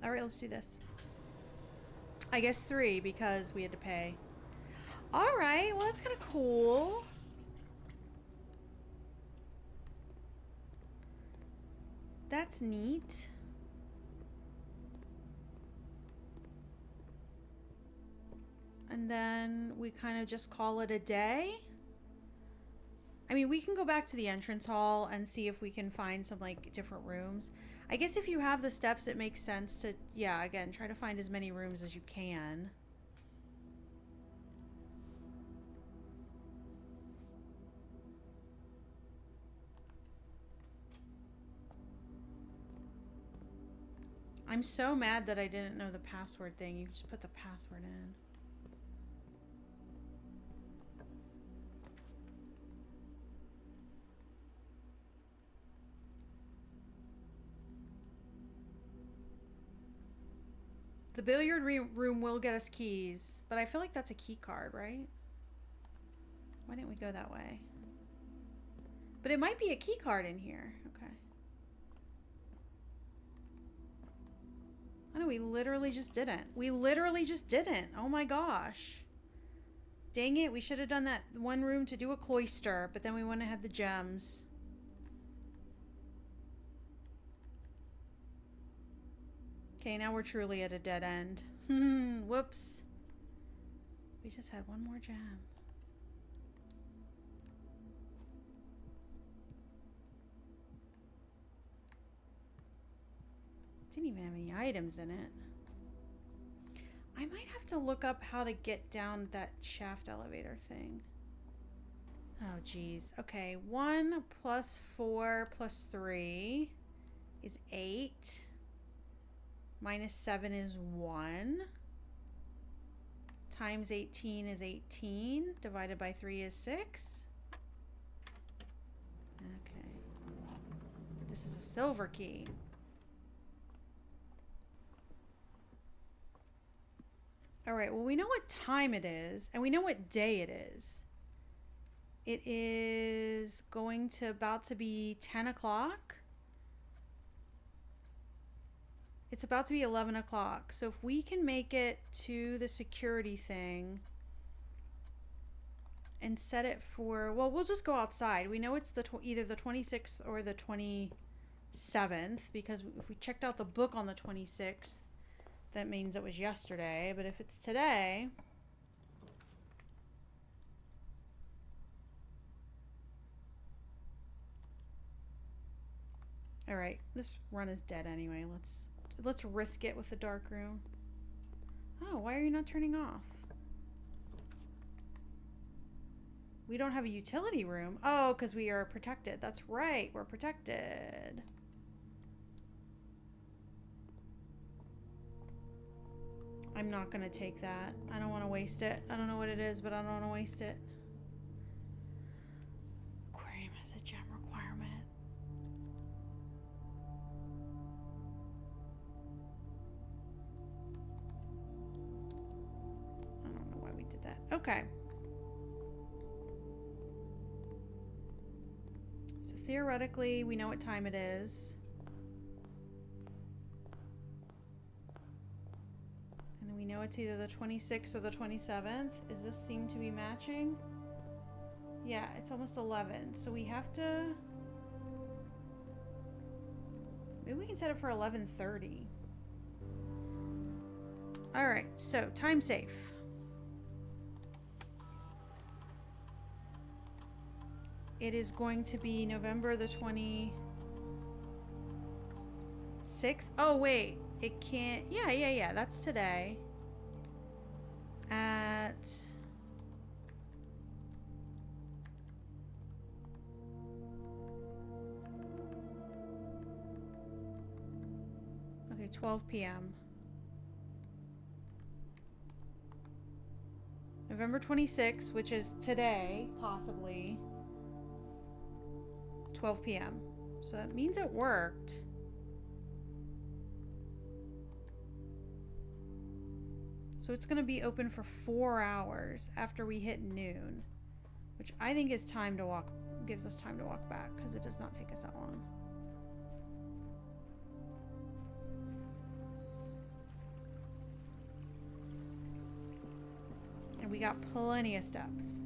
Alright, let's do this. I guess 3 because we had to pay. Alright, well that's kind of cool. That's neat. And then we kind of just call it a day. I mean, we can go back to the entrance hall and see if we can find some like different rooms. I guess if you have the steps, it makes sense to, yeah, again, try to find as many rooms as you can. I'm so mad that I didn't know the password thing. You just put the password in. The billiard room will get us keys, but I feel like that's a key card, right? Why didn't we go that way? But it might be a key card in here. Okay. I know, we literally just didn't. We literally just didn't. Oh my gosh. Dang it, we should have done that one room to do a cloister, but then we wouldn't have had the gems. Okay, now we're truly at a dead end. Whoops. We just had one more gem. Didn't even have any items in it. I might have to look up how to get down that shaft elevator thing. Oh, geez. Okay, 1 plus 4 plus 3 is 8. Minus 7 is 1. Times 18 is 18. Divided by 3 is 6. Okay. This is a silver key. All right, well, we know what time it is, and we know what day it is. It is going to about to be 10 o'clock. It's about to be 11 o'clock. So if we can make it to the security thing and set it for, well, we'll just go outside. We know it's the either the 26th or the 27th, because if we checked out the book on the 26th, that means it was yesterday. But if it's today, all right, this run is dead anyway. Let's risk it with the dark room. Oh, why are you not turning off? We don't have a utility room. Oh, because we are protected. That's right, we're protected. I'm not gonna take that. I don't want to waste it. I don't know what it is, but I don't want to waste it. Aquarium has a gem requirement. I don't know why we did that. Okay. So theoretically, we know what time it is. We know it's either the 26th or the 27th. Does this seem to be matching? Yeah, it's almost 11. So we have to... Maybe we can set it for 11:30. All right, so time safe. It is going to be November the 22nd 6. Oh, wait. It can't. Yeah. That's today. At... Okay, 12 p.m. November 26th, which is today, possibly. 12 p.m. So that means it worked. So it's going to be open for 4 hours after we hit noon, which I think is time to walk, gives us time to walk back because it does not take us that long. And we got plenty of steps.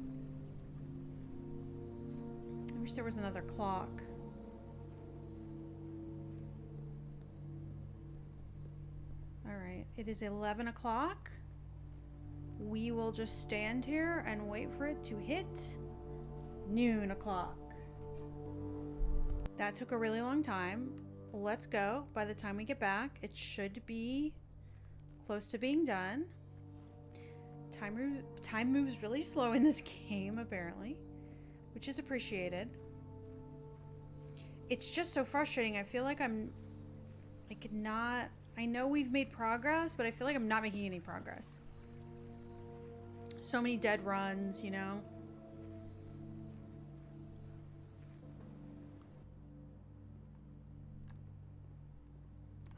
I wish there was another clock. All right, it is 11 o'clock. We will just stand here and wait for it to hit noon o'clock. That took a really long time. Let's go. By the time we get back, it should be close to being done. Time moves really slow in this game, apparently, which is appreciated. It's just so frustrating. I feel like I'm like not... I know we've made progress, but I feel like I'm not making any progress. So many dead runs, you know?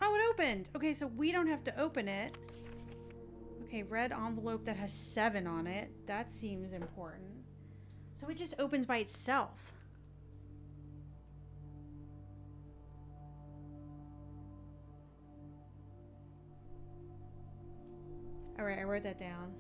Oh, it opened! Okay, so we don't have to open it. Okay, red envelope that has 7 on it. That seems important. So it just opens by itself. Alright, I wrote that down.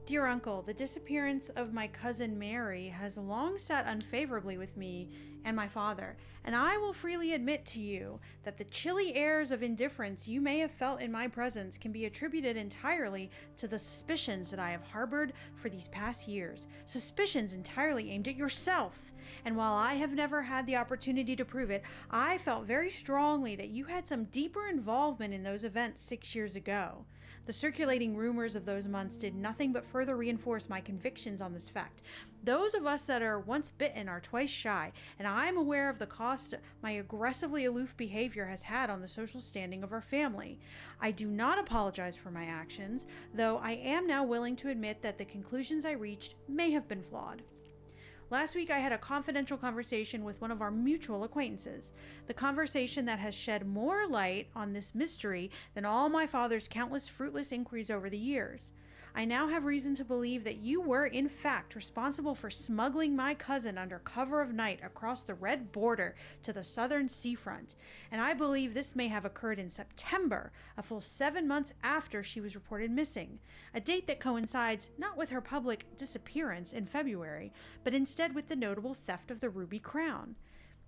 Dear Uncle, the disappearance of my cousin Mary has long sat unfavorably with me and my father, and I will freely admit to you that the chilly airs of indifference you may have felt in my presence can be attributed entirely to the suspicions that I have harbored for these past years. Suspicions entirely aimed at yourself. And while I have never had the opportunity to prove it, I felt very strongly that you had some deeper involvement in those events 6 years ago. The circulating rumors of those months did nothing but further reinforce my convictions on this fact. Those of us that are once bitten are twice shy, and I'm aware of the cost my aggressively aloof behavior has had on the social standing of our family. I do not apologize for my actions, though I am now willing to admit that the conclusions I reached may have been flawed. Last week, I had a confidential conversation with one of our mutual acquaintances. The conversation that has shed more light on this mystery than all my father's countless fruitless inquiries over the years. I now have reason to believe that you were, in fact, responsible for smuggling my cousin under cover of night across the red border to the southern seafront, and I believe this may have occurred in September, a full 7 months after she was reported missing, a date that coincides not with her public disappearance in February, but instead with the notable theft of the ruby crown.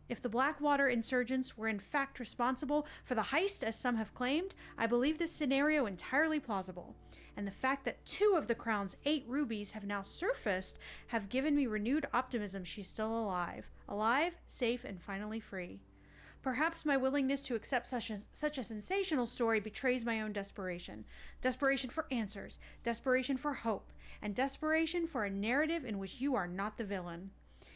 If the Blackwater insurgents were in fact responsible for the heist, as some have claimed, I believe this scenario entirely plausible. And the fact that 2 of the crown's 8 rubies have now surfaced have given me renewed optimism she's still alive. Alive, safe, and finally free. Perhaps my willingness to accept such a sensational story betrays my own desperation. Desperation for answers, desperation for hope, and desperation for a narrative in which you are not the villain.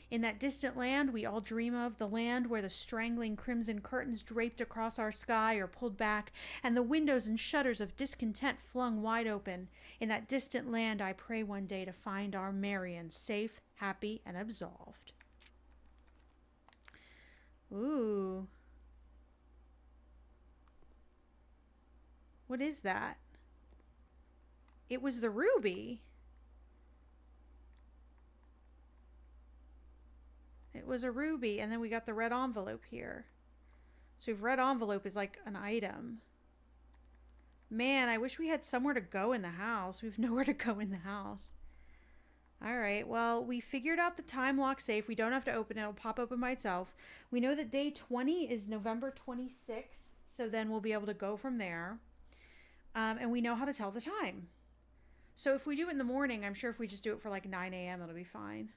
In that distant land we all dream of, the land where the strangling crimson curtains draped across our sky are pulled back, and the windows and shutters of discontent flung wide open. In that distant land I pray one day to find our Marion safe, happy, and absolved. Ooh. What is that? It was the ruby. It was a ruby, and then we got the red envelope here. So red envelope is like an item. Man, I wish we had somewhere to go in the house. We have nowhere to go in the house. All right, well, we figured out the time lock safe. We don't have to open it. It'll pop open by itself. We know that day 20 is November 26th, so then we'll be able to go from there. And we know how to tell the time. So if we do it in the morning, I'm sure if we just do it for like 9 a.m., it'll be fine.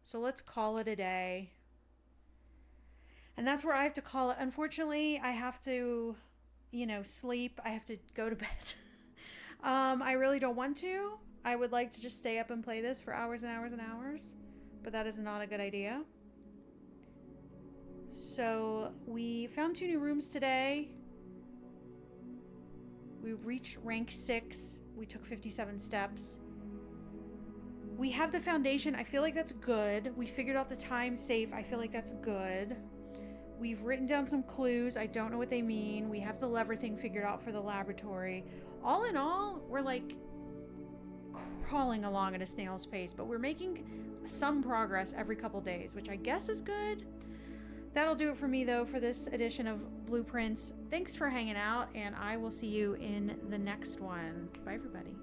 So let's call it a day. And that's where I have to call it. Unfortunately, I have to, sleep. I have to go to bed. I really don't want to. I would like to just stay up and play this for hours and hours and hours, but that is not a good idea. So we found 2 new rooms today. We reached rank 6. We took 57 steps. We have the foundation. I feel like that's good. We figured out the time safe. I feel like that's good. We've written down some clues. I don't know what they mean. We have the lever thing figured out for the laboratory. All in all, we're like crawling along at a snail's pace, but we're making some progress every couple days, which I guess is good. That'll do it for me, though, for this edition of Blueprints. Thanks for hanging out, and I will see you in the next one. Bye, everybody.